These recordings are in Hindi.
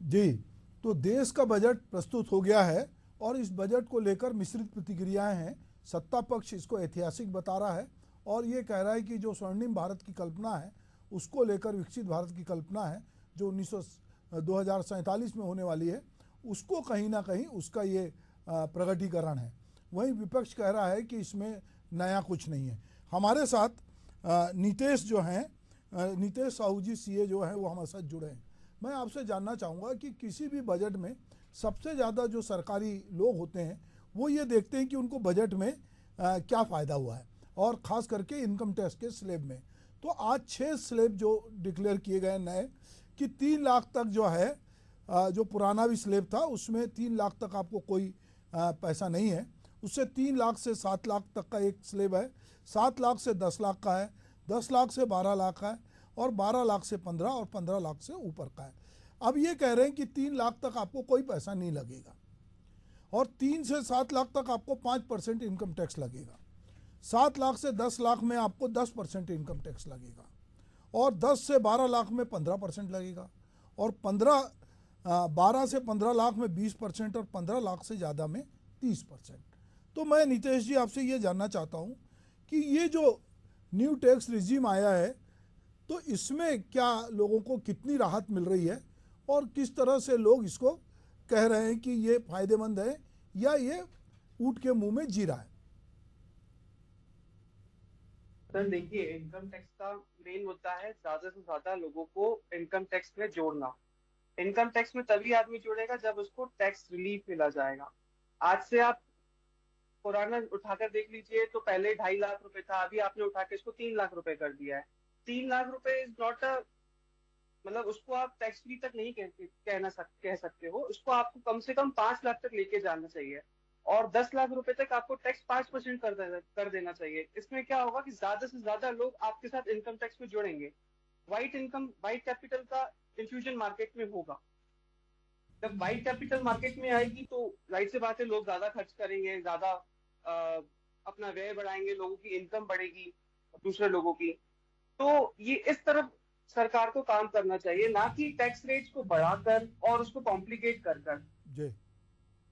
जी, तो देश का बजट प्रस्तुत हो गया है और इस बजट को लेकर मिश्रित प्रतिक्रियाएं हैं। सत्ता पक्ष इसको ऐतिहासिक बता रहा है और ये कह रहा है कि जो स्वर्णिम भारत की कल्पना है उसको लेकर विकसित भारत की कल्पना है जो 2047 में होने वाली है, उसको कहीं ना कहीं उसका ये प्रगटीकरण है। वहीं विपक्ष कह रहा है कि इसमें नया कुछ नहीं है। हमारे साथ नीतेश जो हैं, नीतेश साहू जी सीए जो हैं वो हमारे साथ जुड़े हैं। मैं आपसे जानना चाहूँगा कि किसी भी बजट में सबसे ज़्यादा जो सरकारी लोग होते हैं वो ये देखते हैं कि उनको बजट में क्या फ़ायदा हुआ है, और ख़ास करके इनकम टैक्स के स्लैब में। तो आज 6 स्लैब जो डिक्लेयर किए गए नए, कि 3 लाख तक जो है, जो पुराना भी स्लैब था उसमें 3 लाख तक आपको कोई पैसा नहीं है। उससे 3 लाख से 7 लाख तक का एक स्लैब है, 7 लाख से 10 लाख का है, 10 लाख से 12 लाख का है, और 12 लाख से 15 और 15 लाख से ऊपर का है। अब ये कह रहे हैं कि 3 लाख तक आपको कोई पैसा नहीं लगेगा, और 3 से 7 लाख तक आपको 5% इनकम टैक्स लगेगा, 7 लाख से 10 लाख में आपको 10% इनकम टैक्स लगेगा, और 10 से 12 लाख में 15% लगेगा, और 12 से 15 लाख में 20%, और 15 लाख से ज़्यादा में 30%। तो मैं नीतीश जी आपसे ये जानना चाहता हूँ कि ये जो न्यू टैक्स रिजीम आया है तो इसमें क्या लोगों को कितनी राहत मिल रही है, और किस तरह से लोग इसको कह रहे हैं कि ये फायदेमंद है या ये ऊँट के मुंह में जीरा है। सर देखिए, इनकम टैक्स का मेन मुद्दा है ज्यादा से ज्यादा लोगों को इनकम टैक्स में जोड़ना। इनकम टैक्स में तभी आदमी जुड़ेगा जब उसको टैक्स रिलीफ मिला जाएगा। आज से आप पुराना उठाकर देख लीजिए तो पहले 2.5 लाख रुपए था, अभी आपने उठा के इसको 3 लाख रुपए कर दिया है। 3 लाख रुपए इज नॉट अ, मतलब उसको आप टैक्स फ्री तक नहीं कह सकते हो। उसको आपको कम से कम 5 लाख तक लेके जाना चाहिए, और 10 लाख रुपए तक आपको टैक्स 5% कर देना चाहिए। इसमें क्या होगा कि ज्यादा से ज्यादा लोग आपके साथ इनकम टैक्स में जुड़ेंगे। व्हाइट कैपिटल का इंफ्यूजन मार्केट में होगा। जब व्हाइट कैपिटल मार्केट में आएगी तो जाहिर सी बात है लोग ज्यादा खर्च करेंगे, ज्यादा अपना व्यय बढ़ाएंगे, लोगों की इनकम बढ़ेगी दूसरे लोगों की। तो ये इस तरफ सरकार को काम करना चाहिए, ना कि टैक्स रेट्स को बढ़ाकर और उसको कॉम्प्लिकेट कर कर। जी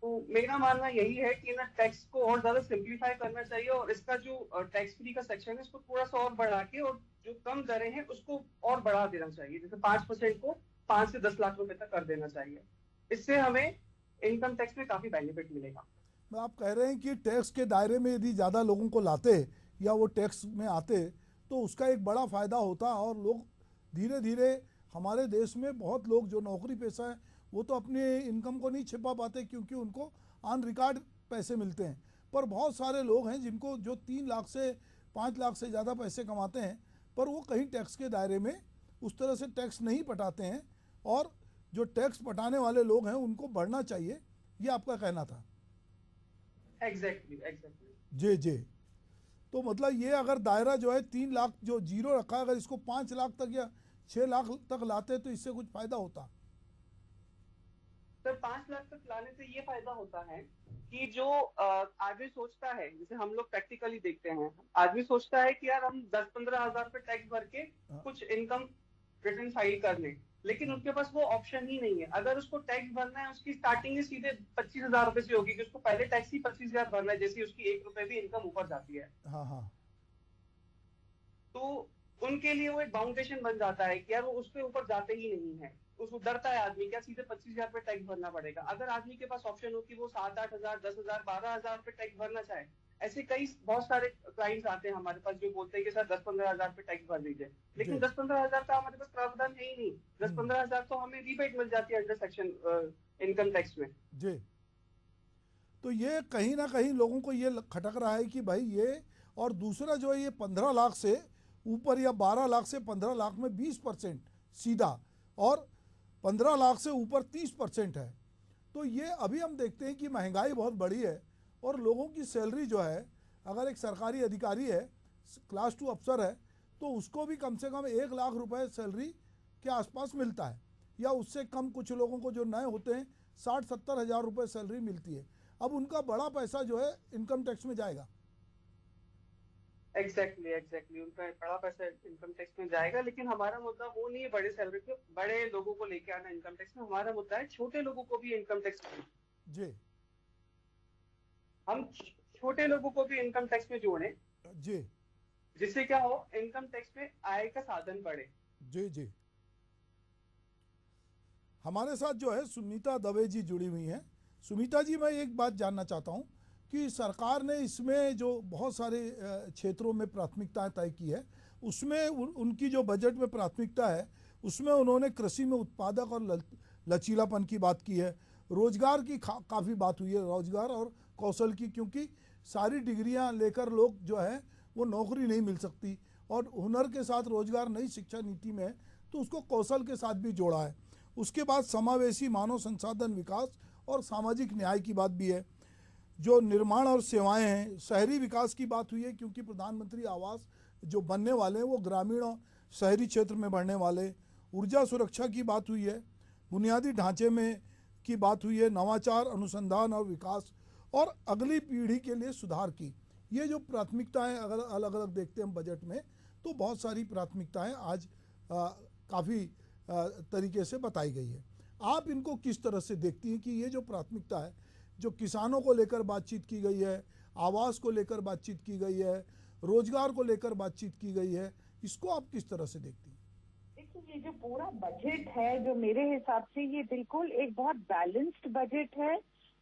तो मेरा मानना यही है कि ना टैक्स को और ज्यादा सिंप्लीफाई करना चाहिए, और इसका जो टैक्स फ्री का सेक्शन है इसको थोड़ा सा और बढ़ा के, और जो कम दरें हैं उसको और बढ़ा देना चाहिए। जैसे 5% को 5 से 10 लाख रुपए तक कर देना चाहिए। इससे हमें इनकम टैक्स में काफी बेनिफिट मिलेगा। मैं आप कह रहे हैं कि टैक्स के दायरे में यदि ज़्यादा लोगों को लाते या वो टैक्स में आते तो उसका एक बड़ा फ़ायदा होता, और लोग धीरे धीरे, हमारे देश में बहुत लोग जो नौकरी पेशा है वो तो अपने इनकम को नहीं छिपा पाते क्योंकि उनको ऑन रिकॉर्ड पैसे मिलते हैं, पर बहुत सारे लोग हैं जिनको जो 3 लाख से 5 लाख से ज़्यादा पैसे कमाते हैं पर वो कहीं टैक्स के दायरे में उस तरह से टैक्स नहीं पटाते हैं, और जो टैक्स पटाने वाले लोग हैं उनको बढ़ना चाहिए, ये आपका कहना था। Exactly exactly. जी जी। तो मतलब ये अगर दायरा जो है 3 लाख जो जीरो रखा है, अगर इसको 5 लाख तक या 6 लाख तक लाते तो इससे कुछ फायदा होता। सर 5 लाख तक लाने से ये फायदा होता है कि जो आदमी सोचता है, जैसे हम लोग प्रैक्टिकली देखते हैं, आदमी सोचता है कि यार हम 10-15 हजार पे टैक्स भर के हाँ कुछ इनकम रिटर्न फाइल कर लें, लेकिन हाँ उनके पास वो ऑप्शन ही नहीं है। अगर उसको टैक्स भरना है, उसकी स्टार्टिंग ही सीधे 25 हजार रुपए से होगी, कि उसको पहले टैक्स ही 25 हजार भरना है, जैसे उसकी 1 रुपए भी इनकम ऊपर जाती है। हाँ हाँ। तो उनके लिए वो एक बाउंडेशन बन जाता है कि यार वो उसके ऊपर जाते ही नहीं है। उसको डरता है आदमी, क्या सीधे 25 हजार पे टैक्स भरना पड़ेगा। अगर आदमी के पास ऑप्शन हो कि वो 7-8 हजार, 10 हजार, 12 हजार पे टैक्स भरना चाहे, ऐसे कई बहुत सारे क्लाइंट्स आते हैं हमारे पास जो बोलते हैं कि सर 10-15 हजार पे टैक्स भर दीजिए, लेकिन जी। 10-15 हजार का हमारे पास प्रावधान है ही नहीं। दस हम्म। पंद्रह हजार तो हमें रिबेट मिल जाती है अंडर सेक्शन इनकम टैक्स में। जी। तो ये कहीं ना कहीं लोगों को ये खटक रहा है कि भाई ये, और दूसरा जो है ये 15 लाख से ऊपर या 12 लाख से 15 लाख में 20% सीधा, और 15 लाख से ऊपर 30% है। तो ये अभी हम देखते हैं कि महंगाई बहुत बड़ी है, और लोगों की सैलरी जो है, अगर एक सरकारी अधिकारी है, क्लास 2 अफसर है, तो उसको भी कम से कम 1 लाख रुपए सैलरी के आसपास मिलता है, या उससे कम। कुछ लोगों को जो नए होते हैं 60-70 हज़ार रुपये सैलरी मिलती है। अब उनका बड़ा पैसा जो है इनकम टैक्स में जाएगा। एग्जैक्टली उनका बड़ा पैसा इनकम टैक्स में जाएगा, लेकिन हमारा मुद्दा वो नहीं है बड़े सैलरी के बड़े लोगों को लेके आना इनकम टैक्स में। हमारा मुद्दा है छोटे लोगों को भी इनकम टैक्स में, जी हम छोटे लोगों को भी इनकम टैक्स में जोड़ें, जी जिससे क्या हो, इनकम टैक्स में आय का साधन बढ़े। जी जी। हमारे साथ जो है सुनीता दवे जी जुड़ी हुई हैं। सुनीता जी, मैं एक बात जानना चाहता हूं कि सरकार ने इसमें जो बहुत सारे क्षेत्रों में प्राथमिकताएं तय की है, उसमें उनकी जो बजट में प्राथमिकता है उसमें उन्होंने कृषि में उत्पादक और लचीलापन की बात की है। रोजगार की काफ़ी बात हुई है, रोजगार और कौशल की, क्योंकि सारी डिग्रियां लेकर लोग जो है वो नौकरी नहीं मिल सकती, और हुनर के साथ रोजगार नई शिक्षा नीति में है तो उसको कौशल के साथ भी जोड़ा है। उसके बाद समावेशी मानव संसाधन विकास और सामाजिक न्याय की बात भी है। जो निर्माण और सेवाएं हैं, शहरी विकास की बात हुई है, क्योंकि प्रधानमंत्री आवास जो बनने वाले हैं वो ग्रामीण और शहरी क्षेत्र में बढ़ने वाले। ऊर्जा सुरक्षा की बात हुई है, बुनियादी ढांचे में की बात हुई है, नवाचार, अनुसंधान और विकास, और अगली पीढ़ी के लिए सुधार की। ये जो प्राथमिकताएं अगर अलग अलग देखते हैं हम बजट में, तो बहुत सारी प्राथमिकताएं आज काफ़ी तरीके से बताई गई है। आप इनको किस तरह से देखती हैं कि ये जो प्राथमिकता है, जो किसानों को लेकर बातचीत की गई है, आवास को लेकर बातचीत की गई है, रोजगार को लेकर बातचीत की गई है, इसको आप किस तरह से देखती हैं? देखिए, ये जो पूरा बजट है, जो मेरे हिसाब से ये बिल्कुल एक बहुत बैलेंस्ड बजट है,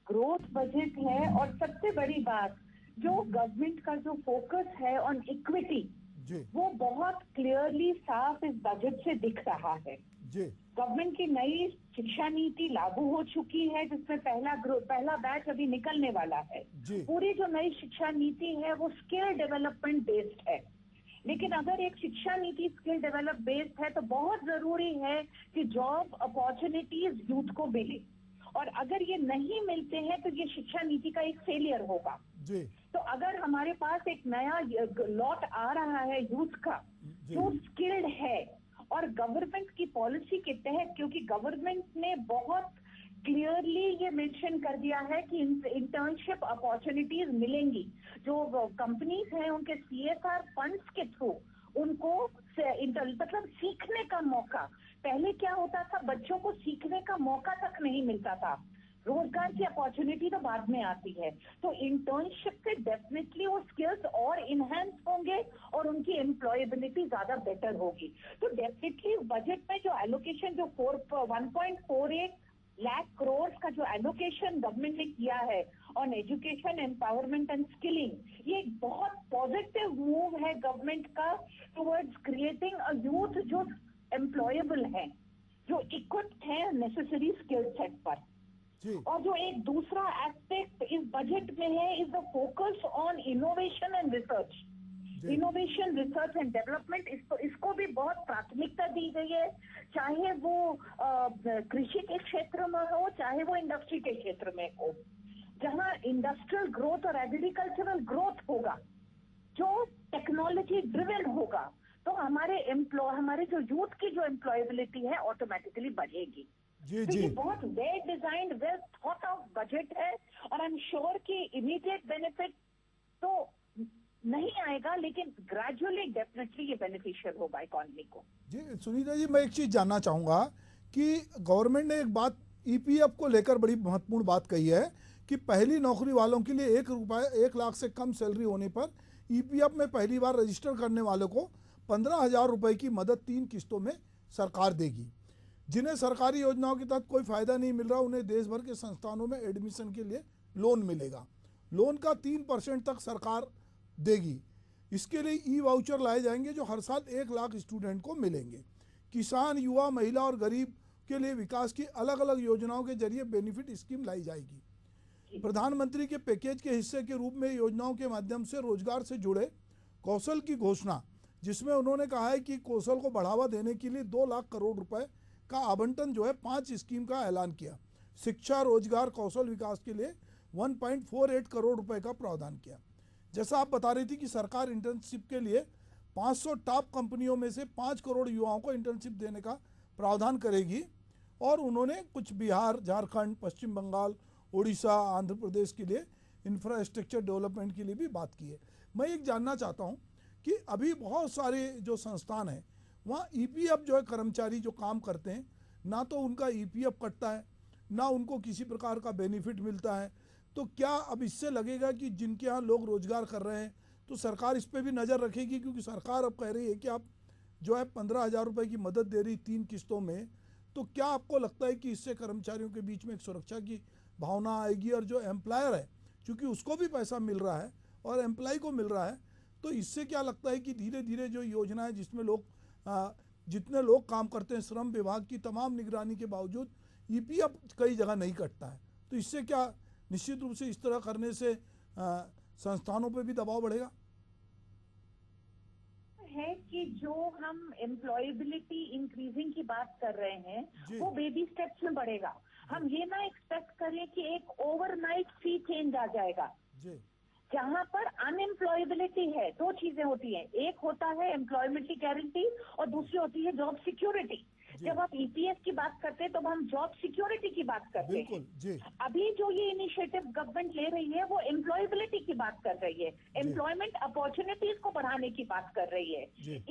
ग्रोथ बजट है, और सबसे बड़ी बात, जो गवर्नमेंट का जो फोकस है ऑन इक्विटी, वो बहुत क्लियरली साफ इस बजट से दिख रहा है। गवर्नमेंट की नई शिक्षा नीति लागू हो चुकी है, जिसमें पहला बैच अभी निकलने वाला है। पूरी जो नई शिक्षा नीति है वो स्किल डेवलपमेंट बेस्ड है, लेकिन अगर एक शिक्षा नीति स्किल डेवलप बेस्ड है तो बहुत जरूरी है कि जॉब अपॉर्चुनिटीज यूथ को मिले, और अगर ये नहीं मिलते हैं तो ये शिक्षा नीति का एक फेलियर होगा। तो अगर हमारे पास एक नया लॉट आ रहा है यूथ का जो स्किल्ड है, और गवर्नमेंट की पॉलिसी के तहत, क्योंकि गवर्नमेंट ने बहुत क्लियरली ये मेंशन कर दिया है कि इंटर्नशिप अपॉर्चुनिटीज मिलेंगी, जो कंपनीज हैं उनके CSR फंड्स के थ्रू उनको मतलब सीखने का मौका। पहले क्या होता था, बच्चों को सीखने का मौका तक नहीं मिलता था, रोजगार की अपॉर्चुनिटी तो बाद में आती है। तो इंटर्नशिप से डेफिनेटली वो स्किल्स और इनहेंस होंगे और उनकी एम्प्लॉयबिलिटी ज्यादा बेटर होगी। तो डेफिनेटली बजट में जो एलोकेशन, जो 1.48 लाख करोड़ का जो एलोकेशन गवर्नमेंट ने किया है on education, empowerment and skilling, ये एक बहुत पॉजिटिव मूव है गवर्नमेंट का टुवर्ड्स क्रिएटिंग अ यूथ जो एम्प्लॉयबल है, जो इक्विप्ड है नेसेसरी स्किल सेट पर। और जो एक दूसरा एस्पेक्ट इस बजट में है is the focus on innovation and research. Innovation, research and development, इसको भी बहुत प्राथमिकता दी गई है, चाहे वो कृषि के क्षेत्र में हो, चाहे वो इंडस्ट्री के क्षेत्र में हो। जहां इंडस्ट्रियल ग्रोथ और एग्रीकल्चरल ग्रोथ होगा, जो टेक्नोलॉजी ड्रिवन होगा, तो हमारे जो यूथ की जो एम्प्लॉयबिलिटी है ऑटोमेटिकली बढ़ेगी। तो ये बहुत well designed, well thought of budget है, और आई एम श्योर कि इमीडिएट बेनिफिट तो नहीं आएगा, लेकिन ग्रेजुअली डेफिनेटली ये बेनिफिशियल होगा इकोनॉमी को। जी सुनीता जी, मैं एक चीज जानना चाहूंगा कि गवर्नमेंट ने एक बात EPF को लेकर बड़ी महत्वपूर्ण बात कही है कि पहली नौकरी वालों के लिए 1 लाख से कम सैलरी होने पर EPF में पहली बार रजिस्टर करने वालों को 15,000 रुपए की मदद 3 किस्तों में सरकार देगी। जिन्हें सरकारी योजनाओं के तहत कोई फायदा नहीं मिल रहा, उन्हें देश भर के संस्थानों में एडमिशन के लिए लोन मिलेगा। लोन का 3% तक सरकार देगी। इसके लिए ई-वाउचर लाए जाएंगे जो हर साल 1 लाख स्टूडेंट को मिलेंगे। किसान, युवा, महिला और गरीब के लिए विकास की अलग अलग योजनाओं के जरिए बेनिफिट स्कीम लाई जाएगी। प्रधानमंत्री के पैकेज के हिस्से के रूप में योजनाओं के माध्यम से रोजगार से जुड़े कौशल की घोषणा, जिसमें उन्होंने कहा है कि कौशल को बढ़ावा देने के लिए 2 लाख करोड़ रुपए का आवंटन जो है 5 स्कीम का ऐलान किया। शिक्षा, रोजगार, कौशल विकास के लिए 1.48 करोड़ रुपए का प्रावधान किया। जैसा आप बता रही थी कि सरकार इंटर्नशिप के लिए 500 टॉप कंपनियों में से 5 करोड़ युवाओं को इंटर्नशिप देने का प्रावधान करेगी, और उन्होंने कुछ बिहार, झारखंड, पश्चिम बंगाल, उड़ीसा, आंध्र प्रदेश के लिए इंफ्रास्ट्रक्चर डेवलपमेंट के लिए भी बात की है। मैं एक जानना चाहता हूँ कि अभी बहुत सारे जो संस्थान हैं वहाँ ईपीएफ जो है, कर्मचारी जो काम करते हैं ना तो उनका ईपीएफ कटता है ना उनको किसी प्रकार का बेनिफिट मिलता है। तो क्या अब इससे लगेगा कि जिनके यहाँ लोग रोजगार कर रहे हैं तो सरकार इस पर भी नज़र रखेगी, क्योंकि सरकार अब कह रही है कि आप जो है 15,000 रुपये की मदद दे रही 3 किस्तों में। तो क्या आपको लगता है कि इससे कर्मचारियों के बीच में एक सुरक्षा की भावना आएगी, और जो एम्प्लॉयर है क्योंकि उसको भी पैसा मिल रहा है और एम्प्लॉय को मिल रहा है, तो इससे क्या लगता है कि धीरे धीरे जो योजना है जिसमें लोग जितने लोग काम करते हैं, श्रम विभाग की तमाम निगरानी के बावजूद ईपीएफ कई जगह नहीं कटता है, तो इससे क्या निश्चित रूप से इस तरह करने से संस्थानों पे भी दबाव बढ़ेगा? है कि जो हम एम्प्लॉयबिलिटी इंक्रीजिंग की बात कर रहे हैं वो बेबी स्टेप्स में बढ़ेगा। हम ये ना एक्सपेक्ट करें कि एक ओवरनाइट सी चेंज आ जाएगा। जी। जहाँ पर अनएम्प्लॉयबिलिटी है, दो चीजें होती हैं, एक होता है एम्प्लॉयमेंट की गारंटी और दूसरी होती है जॉब सिक्योरिटी। जब आप ईपीएफ की बात करते हैं तो हम जॉब सिक्योरिटी की बात करते हैं। जी। अभी जो ये इनिशिएटिव गवर्नमेंट ले रही है वो एम्प्लॉयबिलिटी की बात कर रही है, एम्प्लॉयमेंट अपॉर्चुनिटीज को बढ़ाने की बात कर रही है।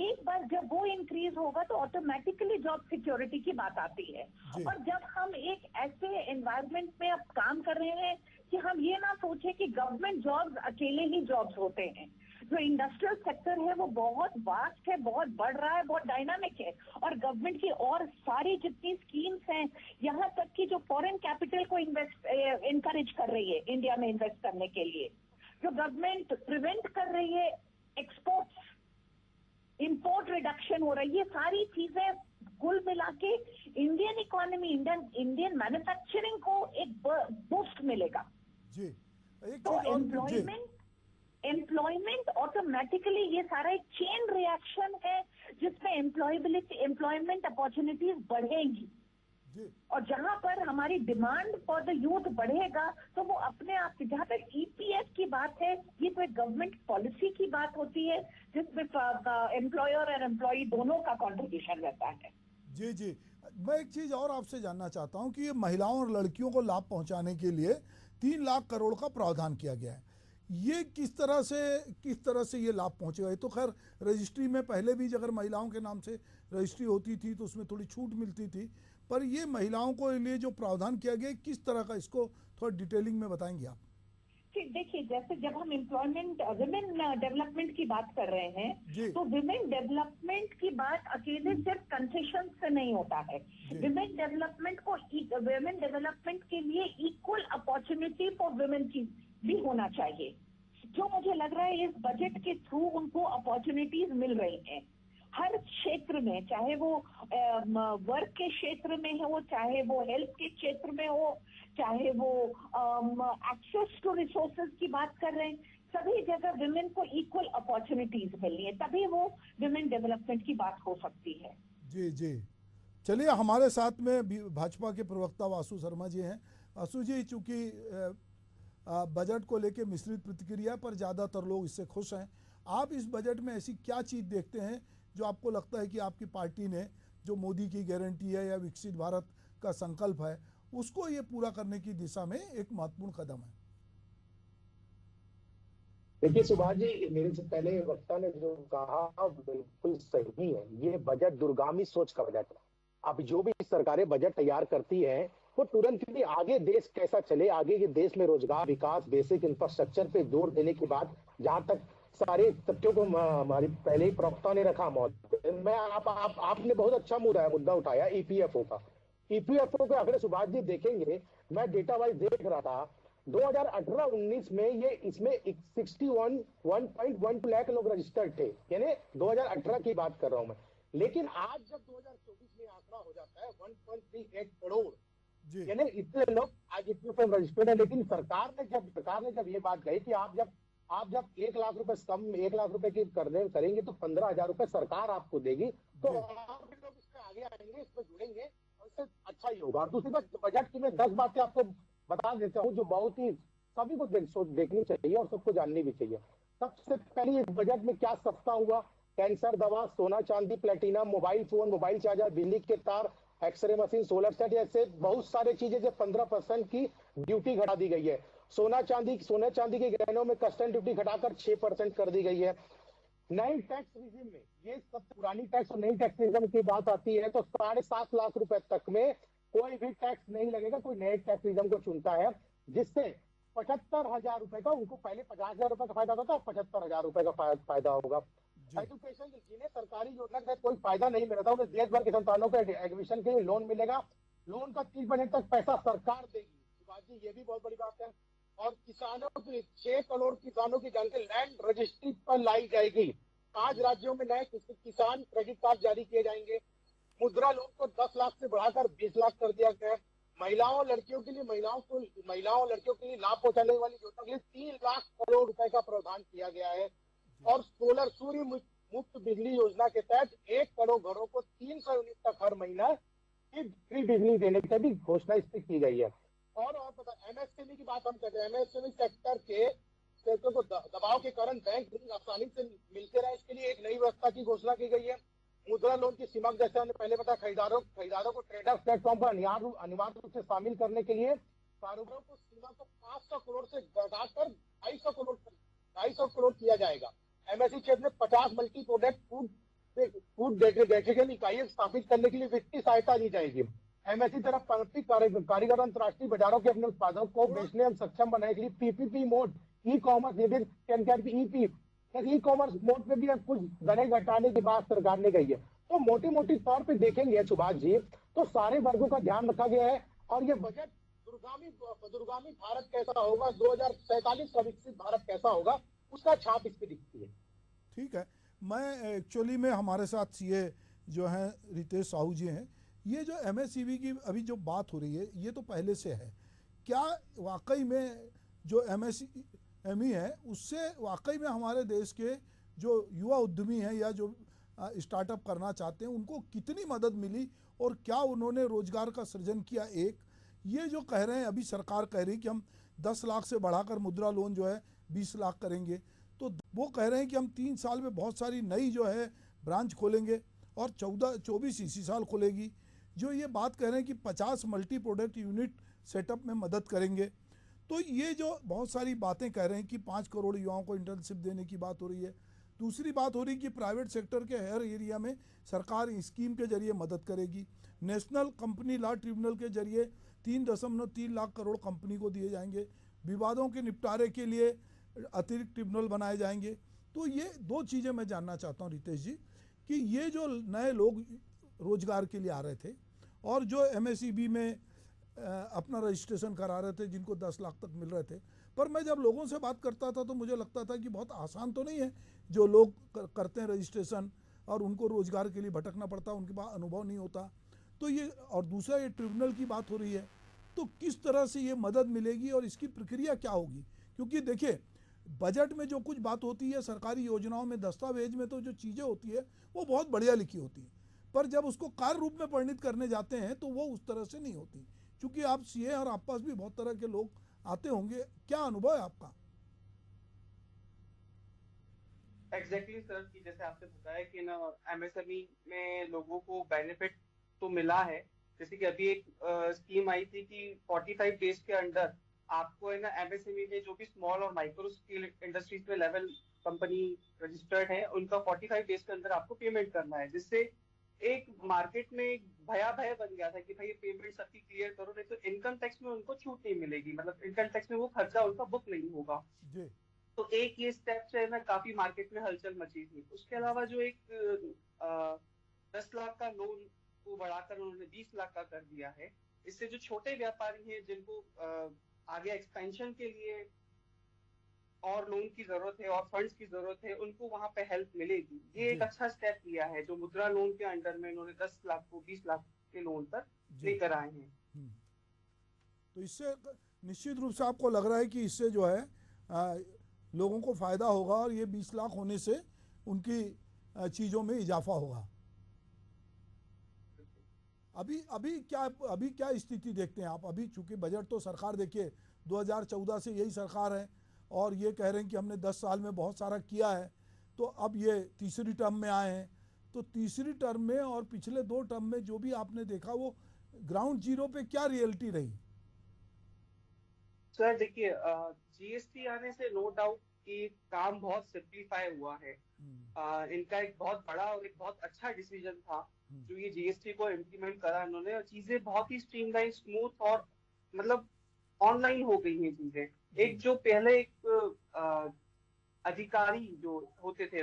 एक बार जब वो इंक्रीज होगा तो ऑटोमेटिकली जॉब सिक्योरिटी की बात आती है। और जब हम एक ऐसे एनवायरमेंट में अब काम कर रहे हैं कि हम ये ना सोचे कि गवर्नमेंट जॉब्स अकेले ही जॉब्स होते हैं। जो इंडस्ट्रियल सेक्टर है वो बहुत वास्ट है, बहुत बढ़ रहा है, बहुत डायनामिक है, और गवर्नमेंट की और सारी जितनी स्कीम्स हैं, यहाँ तक कि जो फॉरेन कैपिटल को इनकरेज कर रही है इंडिया में इन्वेस्ट करने के लिए, जो गवर्नमेंट प्रिवेंट कर रही है एक्सपोर्ट्स, इंपोर्ट रिडक्शन हो रही है, ये सारी चीजें कुल मिला के इंडियन इकोनॉमी, इंडियन मैन्युफैक्चरिंग को एक बूस्ट मिलेगा। जी। तो एम्प्लॉयमेंट ऑटोमेटिकली ये सारा एक चेन रिएक्शन है जिसमें एम्प्लॉयमेंट अपॉर्चुनिटीज बढ़ेगी। और जहां पर हमारी डिमांड फॉर द यूथ बढ़ेगा तो वो अपने आप से, जहां तक ईपीएफ की बात है, ये तो एक गवर्नमेंट पॉलिसी की बात होती है जिसमें एम्प्लॉयर और एम्प्लॉई दोनों का कंट्रीब्यूशन रहता है। जी जी। मैं एक चीज़ और आपसे जानना चाहता हूं कि ये महिलाओं और लड़कियों को लाभ पहुंचाने के लिए 3 लाख करोड़ का प्रावधान किया गया है। ये किस तरह से ये लाभ पहुंचेगा? ये तो खैर रजिस्ट्री में पहले भी अगर महिलाओं के नाम से रजिस्ट्री होती थी तो उसमें थोड़ी छूट मिलती थी, पर ये महिलाओं को लिए जो प्रावधान किया गया किस तरह का, इसको थोड़ा डिटेलिंग में बताएंगे आप? देखिए, जैसे जब हम एम्प्लॉयमेंट विमेन डेवलपमेंट की बात कर रहे हैं तो विमेन डेवलपमेंट की बात अकेले सिर्फ कंसेशन से नहीं होता है। विमेन डेवलपमेंट के लिए इक्वल अपॉर्चुनिटी फॉर विमेन की भी होना चाहिए। जो मुझे लग रहा है इस बजट के थ्रू उनको अपॉर्चुनिटीज मिल रही हैं हर क्षेत्र में, चाहे वो वर्क के क्षेत्र में हो, चाहे वो हेल्थ के क्षेत्र में हो, चाहे वो एक्सेस टू रिसोर्सेज की बात कर रहे हैं, सभी जगह विमेन को इक्वल अपॉर्चुनिटीज मिल रही है, तभी वो विमेन डेवलपमेंट की बात हो सकती है। जी जी। चलिए, हमारे साथ में भाजपा के प्रवक्ता वासु शर्मा जी हैं। वासु जी, चूंकि बजट को लेकर मिश्रित प्रतिक्रिया, पर ज़्यादातर लोग इससे खुश हैं, आप इस बजट में ऐसी क्या चीज़ देखते हैं जो आपको लगता है कि आपकी पार्टी ने जो मोदी की गारंटी है या विकसित भारत का संकल्प है उसको ये पूरा करने की दिशा में एक महत्वपूर्ण कदम है? देखिए सुभाष जी, मेरे से पहले वक्ता ने जो कहा बिल्कुल सही है। ये बजट दूरगामी सोच का बजट है। अब जो भी सरकारें बजट तैयार करती है वो तुरंत ही आगे देश कैसा चले, आगे के देश में रोजगार, विकास, बेसिक इंफ्रास्ट्रक्चर पे जोर देने की बात, जहां तक सारे तथ्यों को हमारी पहले ही प्रवक्ता ने रखा मौत मैं आपने बहुत अच्छा मुद्दा उठाया ईपीएफओ का। ईपीएफओ के आंकड़े सुभाष जी देखेंगे, मैं डेटा वाइज देख रहा था 2018-19 में ये इसमें 1.12 लाख लोग रजिस्टर्ड थे, यानी 2018 की बात कर रहा हूं मैं। लेकिन आज जब 2024 में आंकड़ा हो जाता है 1.38 करोड़, यानी इतने लोग आज ईपीएफओ रजिस्टर्ड है। लेकिन सरकार ने जब ये बात कही कि आप जब 1 लाख रुपए कम 1 लाख रुपए की करेंगे तो 15,000 रुपए सरकार आपको देगी, तो आप लोग इसमें आगे आएंगे, इसमें जुड़ेंगे और इससे अच्छा ही होगा। दूसरी बात, बजट की मैं 10 बातें आपको बता देता हूँ जो बहुत ही सभी को देखनी चाहिए और सबको जाननी भी चाहिए। सबसे पहले इस बजट में क्या सस्ता हुआ? कैंसर दवा, सोना चांदी, platinum, mobile phone, mobile charger, बिजली के तार, एक्सरे मशीन, सोलर सेट, ऐसे बहुत सारे चीजें जो 15% की ड्यूटी घटा दी गई है। सोना चांदी के गहनों में कस्टम ड्यूटी घटाकर 6% कर दी गई है। नई टैक्स रिजिम में ये सबसे पुरानी टैक्स और नई टैक्स रिजिम की बात आती है तो 7.5 लाख रुपए तक में कोई भी टैक्स नहीं लगेगा। कोई नए टैक्स रिजिम को चुनता है जिससे 75,000 रुपए का, उनको पहले 50,000 रुपए का फायदा होता था, 75,000 रुपए का फायदा होगा। एजुकेशन जिन्हें सरकारी योजना के तहत कोई फायदा नहीं मिल रहा था, उन्हें देश भर के संतानों को एडमिशन के लिए लोन मिलेगा। लोन का 30% तक पैसा सरकार देगी। सुभाष जी, ये भी बहुत बड़ी बात है। और किसानों की 6 करोड़ किसानों की जानकारी लैंड रजिस्ट्री पर लाई जाएगी। 5 राज्यों में नए किसान क्रेडिट कार्ड जारी किए जाएंगे। मुद्रा लोन को 10 लाख से बढ़ाकर 20 लाख कर दिया गया है। महिलाओं लड़कियों के लिए लड़कियों के लिए लाभ पहुंचाने वाली योजना के लिए 3 लाख करोड़ रुपए का प्रावधान किया गया है। और सोलर सूर्य मुफ्त बिजली योजना के तहत 1 करोड़ घरों को 300 यूनिट तक हर महीना फ्री बिजली देने की भी घोषणा इस पर की गई है। और पता, एमएसएमई की बात हम कहते हैं, एमएसएमई सेक्टर को दबाव के कारण बैंक आसानी से मिलते रहे, इसके लिए एक नई व्यवस्था की घोषणा की गई है। मुद्रा लोन की सीमा, जैसे हमने पहले बताया, खरीदारों को ट्रेडर्स प्लेटफॉर्म पर अनिवार्य रूप से शामिल करने के लिए कारोबारों को सीमा को 500 करोड़ से बढ़ाकर 250 करोड़ किया जाएगा। एमएसई क्षेत्र में 50 मल्टी प्रोडक्ट फूड डेडिकेशन इकाइयां स्थापित करने के लिए वित्तीय सहायता दी जाएगी। एमएसई तरफ कारीगर अंतर्राष्ट्रीय बाजारों के अपने उत्पादों को बेचने में सक्षम बनाने के लिए PPP mode, e commerce e commerce mode पे भी कुछ दरें घटाने की बात सरकार ने कही है। तो मोटी तौर पे देखेंगे सुभाष जी, तो सारे वर्गों का ध्यान रखा गया है। और ये बजट दूरगामी भारत कैसा होगा, 2047 का विकसित भारत कैसा होगा, उसका छाप इस पे दिखती है। ठीक है, मैं एक्चुअली में हमारे साथ सीए जो हैं रितेश साहू जी हैं। ये जो एमएसईबी की अभी जो बात हो रही है, ये तो पहले से है। क्या वाकई में जो एमएसएमई है उससे वाकई में हमारे देश के जो युवा उद्यमी हैं या जो स्टार्टअप करना चाहते हैं उनको कितनी मदद मिली और क्या उन्होंने रोजगार का सृजन किया? एक ये जो कह रहे हैं, अभी सरकार कह रही कि हम 10 लाख से बढ़ाकर मुद्रा लोन जो है 20 लाख करेंगे, तो वो कह रहे हैं कि हम 3 साल में बहुत सारी नई जो है ब्रांच खोलेंगे और 24 इसी साल खोलेगी। जो ये बात कह रहे हैं कि 50 मल्टी प्रोडक्ट यूनिट सेटअप में मदद करेंगे। तो ये जो बहुत सारी बातें कह रहे हैं कि 5 करोड़ युवाओं को इंटर्नशिप देने की बात हो रही है। दूसरी बात हो रही है कि प्राइवेट सेक्टर के हर एरिया में सरकार स्कीम के जरिए मदद करेगी। नेशनल कंपनी लॉ ट्रिब्यूनल के जरिए 3.3 लाख करोड़ कंपनी को दिए जाएंगे। विवादों के निपटारे के लिए अतिरिक्त ट्रिब्यूनल बनाए जाएंगे। तो ये 2 चीज़ें मैं जानना चाहता हूँ रितेश जी, कि ये जो नए लोग रोजगार के लिए आ रहे थे और जो एमएसईबी में अपना रजिस्ट्रेशन करा रहे थे, जिनको 10 लाख तक मिल रहे थे, पर मैं जब लोगों से बात करता था तो मुझे लगता था कि बहुत आसान तो नहीं है जो लोग करते हैं रजिस्ट्रेशन और उनको रोजगार के लिए भटकना पड़ता, उनके पास अनुभव नहीं होता। तो ये, और दूसरा ये ट्रिब्यूनल की बात हो रही है, तो किस तरह से ये मदद मिलेगी और इसकी प्रक्रिया क्या होगी? क्योंकि देखिए, बजट में जो कुछ बात होती है, सरकारी योजनाओं में, दस्तावेज में तो जो चीज़ें होती है वो बहुत बढ़िया लिखी होती है, पर जब उसको कार्य रूप में परिणित करने जाते हैं तो वो उस तरह से नहीं होती। क्योंकि आप सीए और आप पास भी बहुत तरह के लोग आते होंगे, क्या अनुभव है आपका? एग्जैक्टली सर, कि जैसे आपने बताया कि ना एमएसएमई में लोगों को बेनिफिट तो मिला है। जैसे कि अभी एक स्कीम आई थी कि 45 डेज के अंदर आपको है ना एमएसएमई में जो भी स्मॉल और माइक्रो स्केल इंडस्ट्रीज में लेवल कंपनी रजिस्टर्ड है, उनका 45 डेज के अंदर आपको पेमेंट करना है, जिससे एक मार्केट में एक भय बन गया था कि भाई ये पेमेंट सबकी क्लियर करो, नहीं तो इनकम टैक्स में उनको छूट नहीं मिलेगी, मतलब इनकम टैक्स में वो खर्चा उनका बुक नहीं होगा जी। तो एक ये स्टेप से ना काफी मार्केट में हलचल मची थी। उसके अलावा जो एक 10 लाख का लोन को बढ़ाकर उन्होंने 20 लाख का कर दिया है, इससे जो छोटे व्यापारी हैं जिनको आगे एक्सपेंशन के लिए और लोन की जरूरत है और फंड्स की जरूरत है, उनको वहां पे हेल्प मिलेगी। ये एक अच्छा स्टेप लिया है जो मुद्रा लोन के अंडर में उन्होंने 10 लाख को 20 लाख के लोन तक लेकर आए हैं। तो इससे निश्चित रूप से आपको लग रहा है कि इससे जो है लोगों को फायदा होगा और ये 20 लाख होने से उनकी चीजों में इजाफा होगा। अभी क्या स्थिति देखते हैं आप? अभी चूंकि बजट तो सरकार, देखिए 2014 से यही सरकार है और ये कह रहे हैं कि हमने 10 साल में बहुत सारा किया है, तो अब ये तीसरी टर्म में आए हैं, तो तीसरी टर्म में और पिछले 2 टर्म में जो भी आपने देखा वो ग्राउंड जीरो पे क्या रियलिटी रही? सर देखिए, जीएसटी आने से नो डाउट कि काम बहुत सिंप्लीफाई हुआ है। इनका एक बहुत बड़ा और एक बहुत अच्छा डिसीजन था जो ये जीएसटी को इम्प्लीमेंट करा इन्होंने, और चीजें बहुत ही स्ट्रीमलाइन, स्मूथ और मतलब ऑनलाइन हो गई हैं चीजें। एक जो पहले एक अधिकारी जो होते थे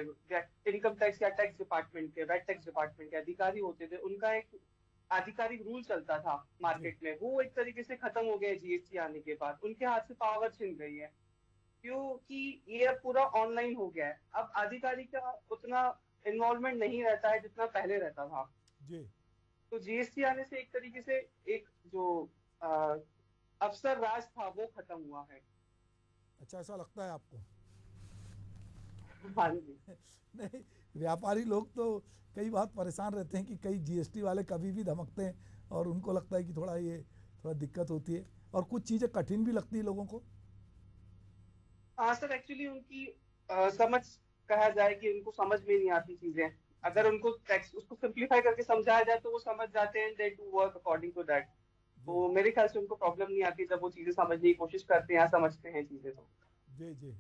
इनकम टैक्स या टैक्स डिपार्टमेंट के, वेट टैक्स डिपार्टमेंट के अधिकारी होते थे, उनका एक आधिकारिक रूल चलता था मार्केट में, वो एक तरीके से खत्म हो गया जीएसटी आने के बाद। उनके हाथ से पावर छिन गई है क्योंकि ये अब पूरा ऑनलाइन हो गया है। अब आधिकारिक का उतना इन्वॉल्वमेंट नहीं रहता है जितना पहले रहता था जी। तो जीएसटी आने से एक तरीके से एक जो अफसर राज था वो खत्म हुआ है। अच्छा, ऐसा लगता है आपको? हाँ जी। नहीं, व्यापारी लोग तो कई बार परेशान रहते हैं कि कई जीएसटी वाले कभी भी धमकते हैं और उनको लगता है कि थोड़ा दिक्कत होती है और कुछ चीज़ें कठिन भी लगती है लोगों को। हाँ सर, एक्चुअली उनकी समझ कहा जाए कि उनको समझ में नहीं आती चीजें। अगर उनको टैक्स उसको सिंप्लीफाई करके समझाया जाए तो वो समझ जाते हैं, they do work according to that. तो मेरे ख्याल से उनको प्रॉब्लम नहीं आती जब वो चीजें समझने की कोशिश करते हैं या समझते हैं चीजें। तो जी जी।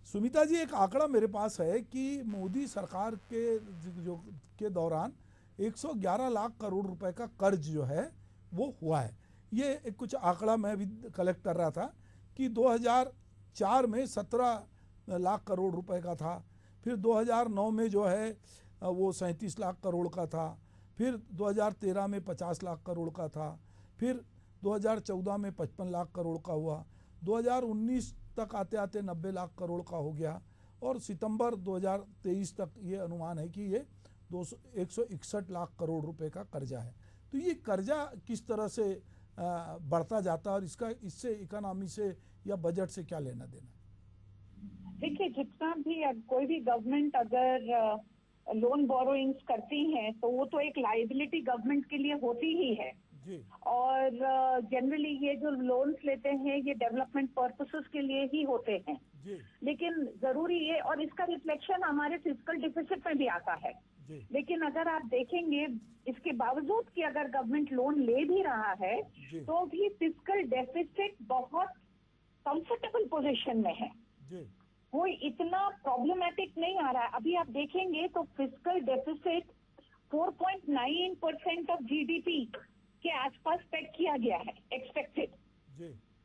सुमिता जी, एक आंकड़ा मेरे पास है कि मोदी सरकार के दौरान 111 लाख करोड़ रुपए का कर्ज जो है वो हुआ है। ये एक कुछ आंकड़ा मैं भी कलेक्ट कर रहा था कि 2004 में 17 लाख करोड़ रुपए का था, फिर 2009 में जो है वो 37 लाख करोड़ का था, फिर 2013 में 50 लाख करोड़ का था, फिर 2014 में 55 लाख करोड़ का हुआ, 2019 तक आते आते 90 लाख करोड़ का हो गया और सितंबर 2023 तक ये अनुमान है कि ये 161 लाख करोड़ रुपए का कर्जा है। तो ये कर्जा किस तरह से बढ़ता जाता है और इससे इकोनॉमी से या बजट से क्या लेना देना? देखिए, जितना भी कोई भी गवर्नमेंट अगर लोन बोरोइंग्स करती है तो वो तो एक लाइबिलिटी गवर्नमेंट के लिए होती ही है जी। और जनरली ये जो लोन्स लेते हैं ये डेवलपमेंट पर्पसेस के लिए ही होते हैं जी। लेकिन जरूरी है और इसका रिफ्लेक्शन हमारे फिस्कल डिफिसिट में भी आता है जी। लेकिन अगर आप देखेंगे इसके बावजूद कि अगर गवर्नमेंट लोन ले भी रहा है तो भी फिस्कल डेफिसिट बहुत कंफर्टेबल पोजीशन में है जी। कोई इतना प्रॉब्लमेटिक नहीं आ रहा है। अभी आप देखेंगे तो फिस्कल डेफिसिट 4.9% ऑफ जीडीपी के आसपास पेग किया गया है एक्सपेक्टेड।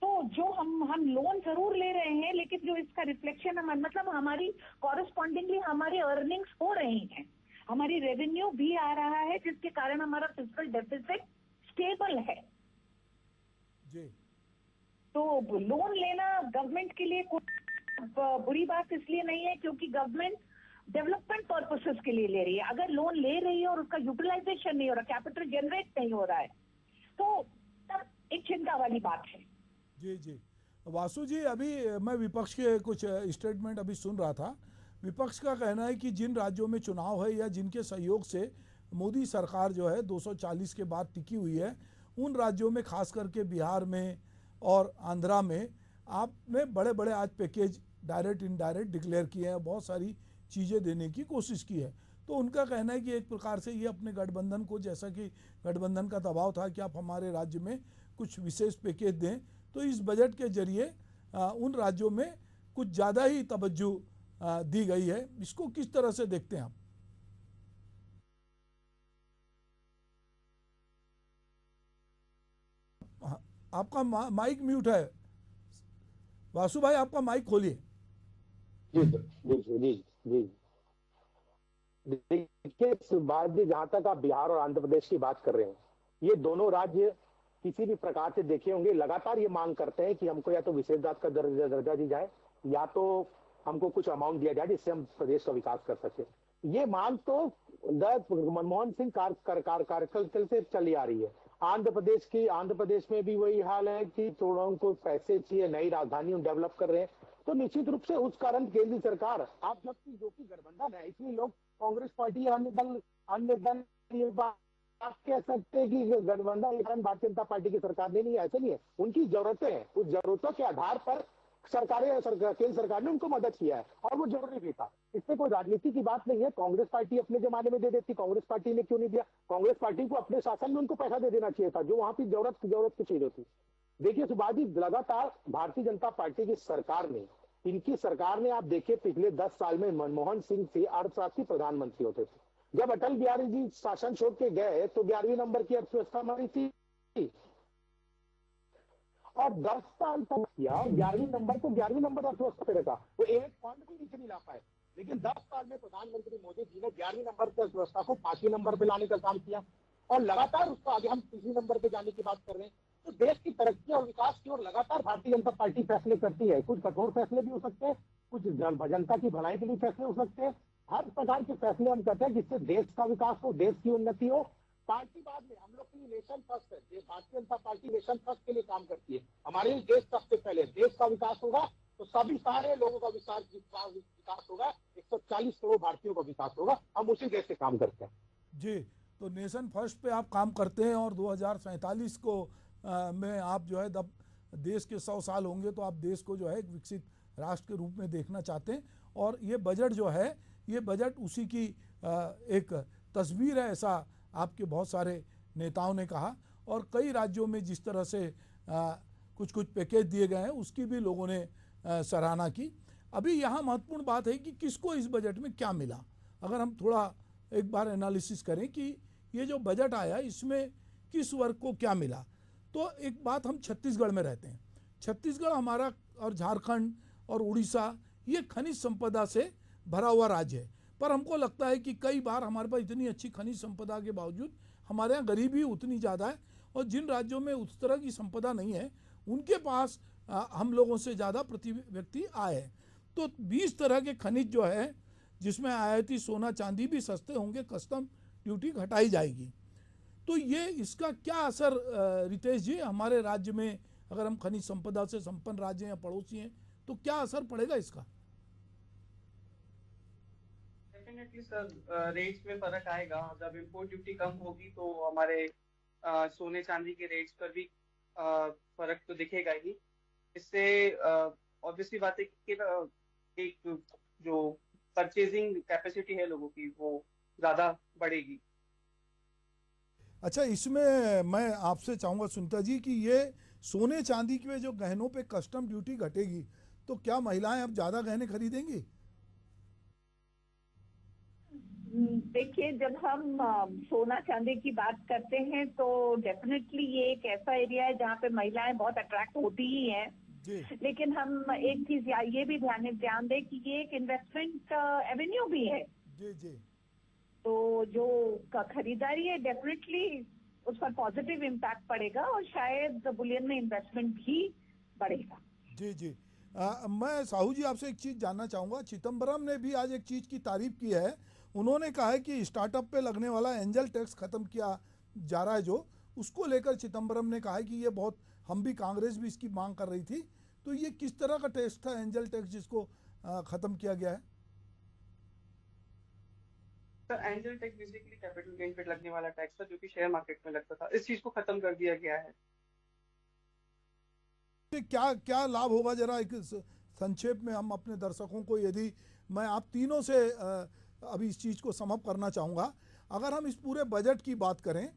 तो जो हम लोन जरूर ले रहे हैं लेकिन जो इसका रिफ्लेक्शन मतलब हमारी कॉरेस्पॉन्डिंगली हमारी अर्निंग्स हो रही हैं, हमारी रेवेन्यू भी आ रहा है जिसके कारण हमारा फिस्कल डेफिसिट स्टेबल है। जी। तो लोन लेना गवर्नमेंट के लिए कोई बुरी बात इसलिए नहीं है क्योंकि गवर्नमेंट डेवलपमेंट पर्पसेस के लिए ले रही है। अगर लोन ले रही है और उसका यूटिलाइजेशन नहीं हो रहा, कैपिटल जनरेट नहीं हो रहा है तो तब एक चिंता वाली बात है। जी जी। वासु जी, अभी मैं विपक्ष के कुछ स्टेटमेंट अभी सुन रहा था। विपक्ष का कहना है कि जिन राज्यों में चुनाव है या जिनके सहयोग से मोदी सरकार जो है 240 के बाद टिकी हुई है, उन राज्यों में खास करके बिहार में और आंध्रा में आपने बड़े बड़े आज पैकेज डायरेक्ट इनडायरेक्ट डिक्लेयर किए हैं, बहुत सारी चीज़ें देने की कोशिश की है। तो उनका कहना है कि एक प्रकार से ये अपने गठबंधन को, जैसा कि गठबंधन का दबाव था कि आप हमारे राज्य में कुछ विशेष पैकेज दें, तो इस बजट के जरिए उन राज्यों में कुछ ज़्यादा ही तवज्जो दी गई है। इसको किस तरह से देखते हैं आप? आपका माइक म्यूट है वासु भाई, आपका माइक खोलिए। जी जी जी जी। देखिए, इस बात जी, जहां तक आप बिहार और आंध्र प्रदेश की बात कर रहे हैं, ये दोनों राज्य किसी भी प्रकार से देखे होंगे लगातार ये मांग करते हैं कि हमको या तो विशेष जात का दर्जा दी जाए या तो हमको कुछ अमाउंट दिया जाए जिससे हम प्रदेश का विकास कर सके। ये मांग तो मनमोहन सिंह कार्यकाल से चली आ रही है। आंध्र प्रदेश में भी वही हाल है कि थोड़ा उनको पैसे चाहिए, नई राजधानी डेवलप कर रहे हैं। तो निश्चित रूप से उस कारण केंद्र सरकार, आप जबकि जो कि गठबंधन है, इसलिए लोग कांग्रेस पार्टी या अन्य दल ये बात कह सकते हैं कि गठबंधन कारण भारतीय जनता पार्टी की सरकार नहीं है। ऐसा नहीं है, उनकी जरूरतें हैं, उस जरूरतों के आधार पर केंद्र सरकार ने उनको मदद किया है और वो जरूरी भी था। इसमें कोई राजनीति की बात नहीं है। कांग्रेस पार्टी अपने जमाने में दे देती, कांग्रेस पार्टी ने क्यों नहीं दिया? कांग्रेस पार्टी को अपने शासन में उनको पैसा दे देना चाहिए था जो वहां की जरूरत की चीज होती। देखिए सुभाष जी, लगातार भारतीय जनता पार्टी की सरकार ने इनकी सरकार ने आप देखिए पिछले 10 साल में मनमोहन सिंह से अर्थशास्त्री प्रधानमंत्री होते थे। जब अटल बिहारी जी शासन छोड़ के गए तो 11वें नंबर की अर्थव्यवस्था हमारी थी और 10 साल तक किया, 11वें नंबर को 11वें नंबर अर्थव्यवस्था पे रखा, वो एक पॉइंट भी नीचे नहीं ला पाए। लेकिन 10 साल में प्रधानमंत्री मोदी जी ने 11वें नंबर की अर्थव्यवस्था को 5वें नंबर पे लाने का काम किया और लगातार उसको आगे हम 3वें नंबर पे जाने की बात कर रहे हैं। तो देश की तरक्की और विकास की ओर लगातार भारतीय जनता पार्टी फैसले करती है। कुछ कठोर फैसले भी हो सकते हैं, कुछ जनता की भलाई के लिए फैसले हो सकते हैं। हर प्रकार के फैसले हम करते हैं जिससे देश का विकास हो, देश की उन्नति हो। पार्टी बाद में, हम लोग की नेशन फर्स्ट है, Bharatiya Janata party nation first के लिए काम करती है। हमारे देश सबसे पहले, देश का विकास होगा तो सभी सारे लोगों का विकास होगा, 140 करोड़ भारतीयों का विकास होगा। हम उसी देश से काम करते हैं जी। तो नेशन फर्स्ट पे आप काम करते हैं और 2047 को में आप जो है जब देश के 100 साल होंगे तो आप देश को जो है एक विकसित राष्ट्र के रूप में देखना चाहते हैं। और ये बजट जो है, ये बजट उसी की एक तस्वीर है, ऐसा आपके बहुत सारे नेताओं ने कहा। और कई राज्यों में जिस तरह से कुछ कुछ पैकेज दिए गए हैं उसकी भी लोगों ने सराहना की। अभी यहाँ महत्वपूर्ण बात है कि किसको इस बजट में क्या मिला। अगर हम थोड़ा एक बार एनालिसिस करें कि ये जो बजट आया इसमें किस वर्ग को क्या मिला, तो एक बात, हम छत्तीसगढ़ में रहते हैं। छत्तीसगढ़ हमारा और झारखंड और उड़ीसा ये खनिज संपदा से भरा हुआ राज्य है, पर हमको लगता है कि कई बार हमारे पास इतनी अच्छी खनिज संपदा के बावजूद हमारे यहाँ गरीबी उतनी ज़्यादा है और जिन राज्यों में उस तरह की संपदा नहीं है उनके पास हम लोगों से ज़्यादा प्रति व्यक्ति आय है। तो 20 तरह के खनिज जो है जिसमें आयाती सोना चांदी भी सस्ते होंगे, कस्टम ड्यूटी घटाई जाएगी। तो ये इसका क्या असर रितेश जी हमारे राज्य में, अगर हम खनिज संपदा से संपन्न राज्य हैं या पड़ोसी हैं, तो क्या असर पड़ेगा इसका? डेफिनेटली सर, रेट्स में फर्क आएगा। जब इम्पोर्ट ड्यूटी कम होगी तो हमारे सोने चांदी के रेट्स पर भी फर्क तो दिखेगा ही। इससे ऑब्वियसली बात है कि एक जो परचेजिंग कैपेसिटी है लोगों की वो ज़्यादा बढ़ेगी। अच्छा, इसमें मैं आपसे चाहूँगा सुनीता जी कि ये सोने चांदी के जो गहनों पे कस्टम ड्यूटी घटेगी तो क्या महिलाएं अब ज़्यादा गहने खरीदेंगी? देखिए, जब हम सोना चांदी की बात करते हैं तो डेफिनेटली ये एक ऐसा एरिया है जहाँ पे महिलाएं बहुत अट्रैक्ट होती ही हैं। लेकिन हम एक चीज ये भी ध्यान दें कि ये एक इन्वेस्टमेंट एवेन्यू भी है। जी जी। तो जो खरीदारी है डेफिनेटली उस पर पॉजिटिव इम्पैक्ट पड़ेगा और शायद बुलियन में इन्वेस्टमेंट भी बढ़ेगा। जी जी। मैं साहू जी आपसे एक चीज़ जानना चाहूँगा। चिदम्बरम ने भी आज एक चीज़ की तारीफ की है। उन्होंने कहा है कि स्टार्टअप पे लगने वाला एंजल टैक्स ख़त्म किया जा रहा है, जो उसको लेकर चिदम्बरम ने कहा है कि ये बहुत, हम भी, कांग्रेस भी इसकी मांग कर रही थी। तो ये किस तरह का टैक्स था एंजल टैक्स जिसको ख़त्म किया गया है? Sir, angel tax basically capital gain पे लगने वाला टैक्स था जो कि शेयर मार्केट में लगता था। इस चीज़ को ख़त्म कर दिया गया है। क्या क्या लाभ होगा, जरा एक संक्षेप में हम अपने दर्शकों को, यदि मैं आप तीनों से अभी इस चीज़ को समअप करना चाहूँगा। अगर हम इस पूरे बजट की बात करें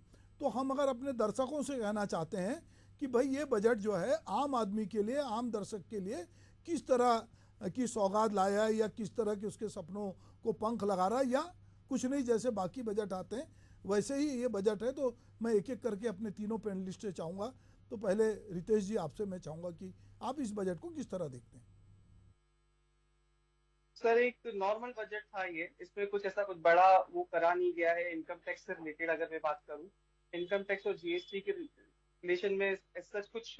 तो हम अगर अपने दर्शकों से कहना चाहते हैं कि भाई ये बजट जो है आम आदमी के लिए, आम दर्शक के लिए किस तरह की सौगात लाया है या किस तरह के उसके सपनों को पंख लगा रहा है, या कुछ नहीं जैसे बाकी बजट आते हैं वैसे ही ये बजट है, तो मैं एक एक करके अपने तीनों पैनलिस्ट से चाहूँगा। तो पहले रितेश जी आपसे मैं चाहूँगा कि आप इस बजट को किस तरह देखते हैं? सर, एक नॉर्मल बजट था ये। इसमें कुछ ऐसा कुछ बड़ा वो करा नहीं गया है। इनकम टैक्स से रिलेटेड अगर मैं बात करूं, इनकम टैक्स और जीएसटी के रिलेशन में सच कुछ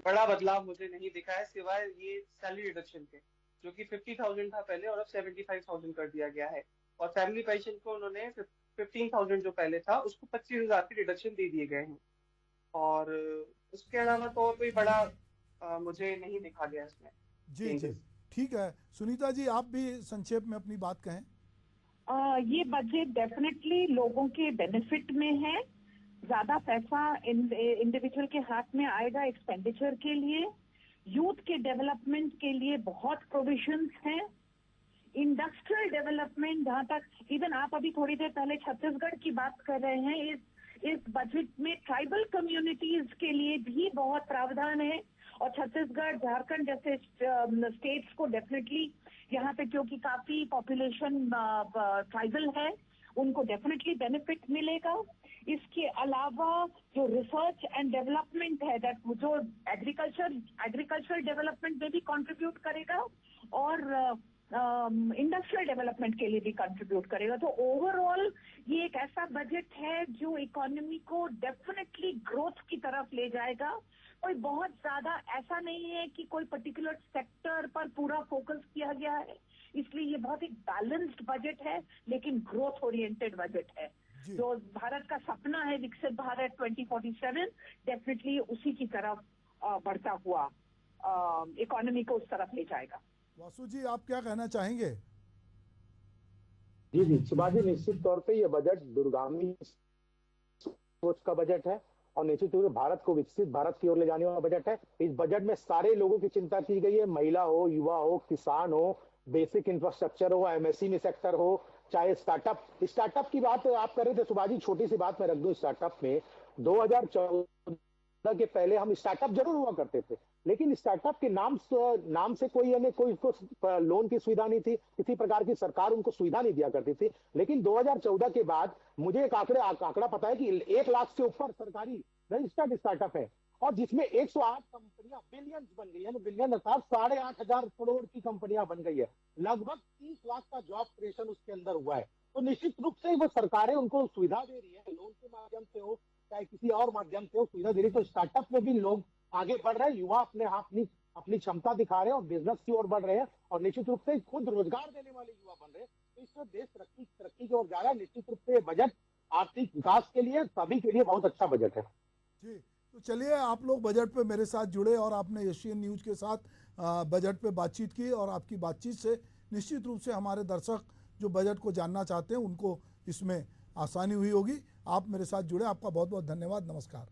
बड़ा बदलाव मुझे नहीं दिखा है, सिवाय ये सैलरी रिडक्शन के, जो कि 50,000 था पहले और अब 75,000 कर दिया गया है। और फैमिली पेंशन को उन्होंने 15,000 जो पहले था उसको 25,000 की रिडक्शन दे दिए गए हैं। और उसके अलावा तो और कोई बड़ा मुझे नहीं दिखा गया इसमें। जी जी, ठीक है। सुनीता जी, आप भी संक्षेप में अपनी बात कहें। ये बजट डेफिनेटली लोगों के बेनिफिट में है। ज्यादा पैसा इंडिविजुअल के हाथ में आएगा एक्सपेंडिचर के लिए। यूथ के डेवलपमेंट के लिए बहुत प्रोविजंस हैं। इंडस्ट्रियल डेवलपमेंट, जहाँ तक इवन आप अभी थोड़ी देर पहले छत्तीसगढ़ की बात कर रहे हैं, इस बजट में ट्राइबल कम्युनिटीज के लिए भी बहुत प्रावधान है और छत्तीसगढ़, झारखंड जैसे स्टेट्स को डेफिनेटली यहाँ पे, क्योंकि काफी पॉपुलेशन ट्राइबल है, उनको डेफिनेटली बेनिफिट मिलेगा। इसके अलावा जो रिसर्च एंड डेवलपमेंट है, दैट जो एग्रीकल्चर डेवलपमेंट में भी कंट्रीब्यूट करेगा और इंडस्ट्रियल डेवलपमेंट के लिए भी कंट्रीब्यूट करेगा। तो ओवरऑल ये एक ऐसा बजट है जो इकोनॉमी को डेफिनेटली ग्रोथ की तरफ ले जाएगा। कोई बहुत ज्यादा ऐसा नहीं है कि कोई पर्टिकुलर सेक्टर पर पूरा फोकस किया गया है, इसलिए ये बहुत एक बैलेंस्ड बजट है, लेकिन ग्रोथ ओरिएंटेड बजट है। जो भारत का सपना है विकसित भारत 2047, डेफिनेटली उसी की तरफ बढ़ता हुआ इकोनॉमी को उस तरफ ले जाएगा। वासु जी, आप क्या कहना चाहेंगे? जी जी सुभाष जी, निश्चित तौर पे ये बजट दूरगामी सोच का बजट है और निश्चित रूप से भारत को विकसित भारत की ओर ले जाने वाला बजट है। इस बजट में सारे लोगों की चिंता की गई है, महिला हो, युवा हो, किसान हो, बेसिक इंफ्रास्ट्रक्चर हो, एमएसएमई सेक्टर हो, चाहे स्टार्टअप की बात आप कर रहे थे सुभाष जी, छोटी सी बात मैं रख दूं स्टार्टअप में। 2014 के पहले हम स्टार्टअप जरूर हुआ करते थे, लेकिन स्टार्टअप के नाम से कोई लोन की सुविधा नहीं थी, किसी प्रकार की सरकार उनको सुविधा नहीं दिया करती थी। लेकिन 2014 के बाद मुझे एक आंकड़ा पता है कि 1 लाख से ऊपर सरकारी रजिस्टर्ड स्टार्टअप है और जिसमें 108 कंपनियां बिलियंस बन गई है। बिलियन अर्थात 8,500 करोड़ की कंपनियां बन गई है। लगभग 30 लाख का जॉब क्रिएशन उसके अंदर हुआ है। तो निश्चित रूप से वो सरकारें उनको सुविधा दे रही है, लोन के माध्यम से हो चाहे किसी और माध्यम से हो, सुविधा दे रही है। तो स्टार्टअप में भी लोग आगे बढ़ रहे हैं, युवा अपनी क्षमता दिखा रहे हैं और बिजनेस की ओर बढ़ रहे हैं और निश्चित रूप से खुद रोजगार देने वाले युवा बन रहे हैं। तो इससे देश तरक्की की ओर जा रहा है। निश्चित रूप से बजट आर्थिक विकास के लिए, सभी के लिए बहुत अच्छा बजट है। जी, तो चलिए, आप लोग बजट पे मेरे साथ जुड़े और आपने एशियन न्यूज के साथ बजट पे बातचीत की और आपकी बातचीत से निश्चित रूप से हमारे दर्शक जो बजट को जानना चाहते हैं उनको इसमें आसानी हुई होगी। आप मेरे साथ जुड़े, आपका बहुत बहुत धन्यवाद। नमस्कार।